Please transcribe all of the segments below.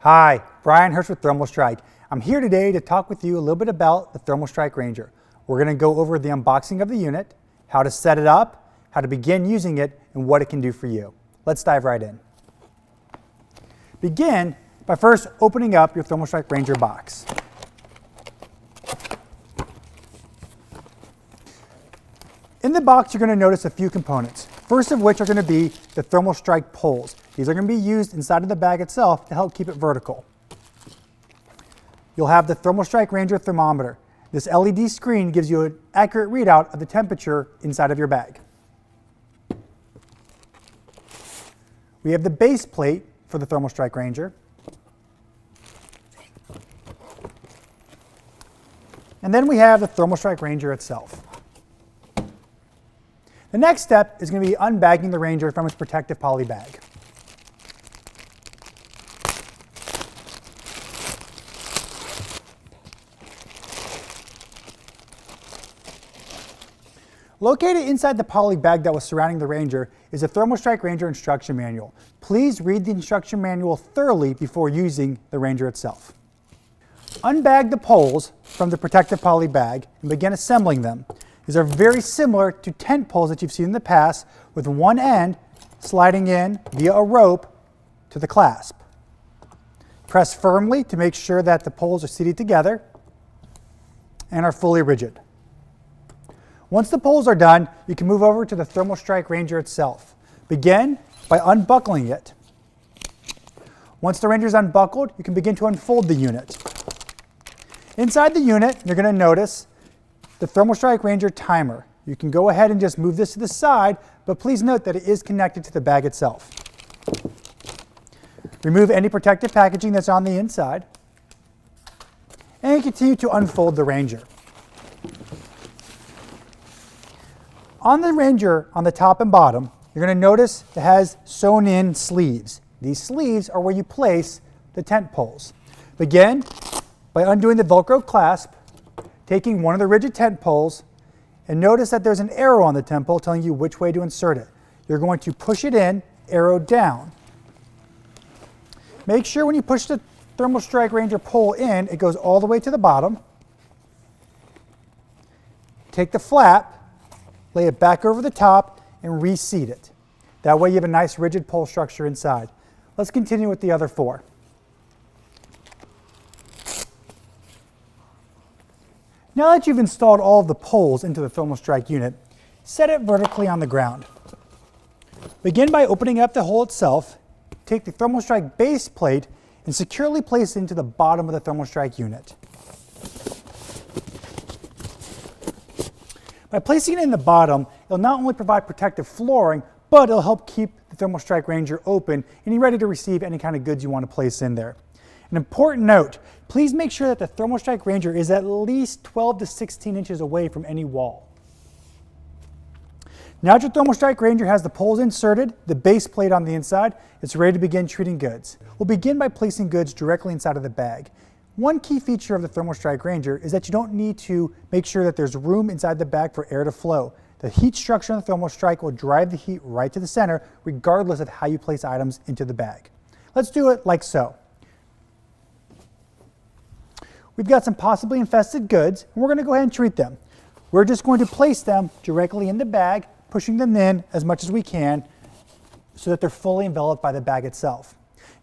Hi, Brian Hirsch with ThermalStrike. I'm here today to talk with you a little bit about the ThermalStrike Ranger. We're going to go over the unboxing of the unit, how to set it up, how to begin using it, and what it can do for you. Let's dive right in. Begin by first opening up your ThermalStrike Ranger box. In the box, you're going to notice a few components, first of which are going to be the ThermalStrike poles. These are going to be used inside of the bag itself to help keep it vertical. You'll have the ThermalStrike Ranger thermometer. This LED screen gives you an accurate readout of the temperature inside of your bag. We have the base plate for the ThermalStrike Ranger. And then we have the ThermalStrike Ranger itself. The next step is going to be unbagging the Ranger from its protective poly bag. Located inside the poly bag that was surrounding the Ranger is a ThermalStrike Ranger instruction manual. Please read the instruction manual thoroughly before using the Ranger itself. Unbag the poles from the protective poly bag and begin assembling them. These are very similar to tent poles that you've seen in the past, with one end sliding in via a rope to the clasp. Press firmly to make sure that the poles are seated together and are fully rigid. Once the poles are done, you can move over to the ThermalStrike Ranger itself. Begin by unbuckling it. Once the Ranger is unbuckled, you can begin to unfold the unit. Inside the unit, you're going to notice the ThermalStrike Ranger timer. You can go ahead and just move this to the side, but please note that it is connected to the bag itself. Remove any protective packaging that's on the inside, and continue to unfold the Ranger. On the Ranger, on the top and bottom, you're going to notice it has sewn in sleeves. These sleeves are where you place the tent poles. Begin by undoing the Velcro clasp, taking one of the rigid tent poles, and notice that there's an arrow on the tent pole telling you which way to insert it. You're going to push it in, arrow down. Make sure when you push the ThermalStrike Ranger pole in, it goes all the way to the bottom. Take the flap, lay it back over the top, and reseat it. That way you have a nice rigid pole structure inside. Let's continue with the other four. Now that you've installed all of the poles into the ThermalStrike unit, set it vertically on the ground. Begin by opening up the hole itself, take the ThermalStrike base plate, and securely place it into the bottom of the ThermalStrike unit. By placing it in the bottom, it'll not only provide protective flooring, but it'll help keep the ThermalStrike Ranger open and you're ready to receive any kind of goods you want to place in there. An important note, please make sure that the ThermalStrike Ranger is at least 12 to 16 inches away from any wall. Now that your ThermalStrike Ranger has the poles inserted, the base plate on the inside, it's ready to begin treating goods. We'll begin by placing goods directly inside of the bag. One key feature of the ThermalStrike Ranger is that you don't need to make sure that there's room inside the bag for air to flow. The heat structure on the ThermalStrike will drive the heat right to the center, regardless of how you place items into the bag. Let's do it like so. We've got some possibly infested goods, and we're going to go ahead and treat them. We're just going to place them directly in the bag, pushing them in as much as we can so that they're fully enveloped by the bag itself.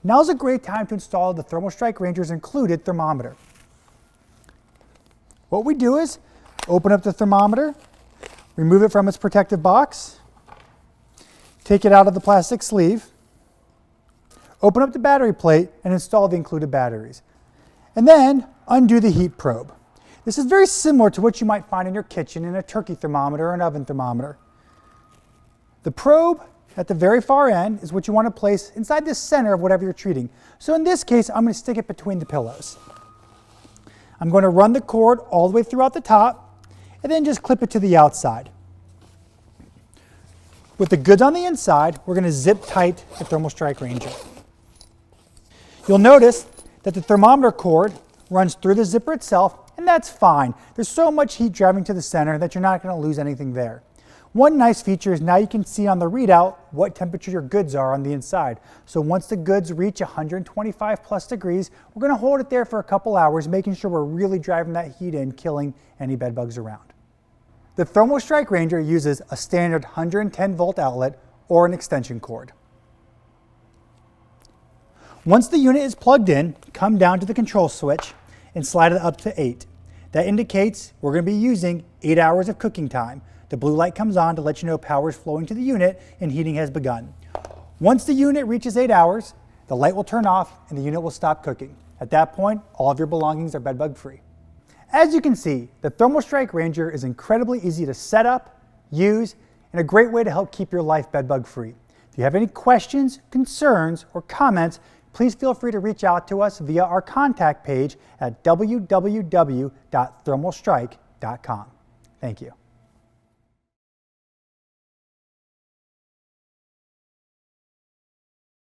Now is a great time to install the ThermalStrike Ranger's included thermometer. What we do is open up the thermometer, remove it from its protective box, take it out of the plastic sleeve, open up the battery plate, and install the included batteries. And then undo the heat probe. This is very similar to what you might find in your kitchen in a turkey thermometer or an oven thermometer. The probe at the very far end is what you want to place inside the center of whatever you're treating. So in this case, I'm going to stick it between the pillows. I'm going to run the cord all the way throughout the top and then just clip it to the outside. With the goods on the inside, we're going to zip tight the ThermalStrike Ranger. You'll notice that the thermometer cord runs through the zipper itself, and that's fine. There's so much heat driving to the center that you're not going to lose anything there. One nice feature is now you can see on the readout what temperature your goods are on the inside. So once the goods reach 125 plus degrees, we're going to hold it there for a couple hours, making sure we're really driving that heat in, killing any bed bugs around. The ThermalStrike Ranger uses a standard 110 volt outlet or an extension cord. Once the unit is plugged in, come down to the control switch and slide it up to 8. That indicates we're going to be using 8 hours of cooking time. The blue light comes on to let you know power is flowing to the unit and heating has begun. Once the unit reaches 8 hours, the light will turn off and the unit will stop cooking. At that point, all of your belongings are bedbug free. As you can see, the ThermalStrike Ranger is incredibly easy to set up, use, and a great way to help keep your life bedbug free. If you have any questions, concerns, or comments, please feel free to reach out to us via our contact page at www.thermalstrike.com. Thank you.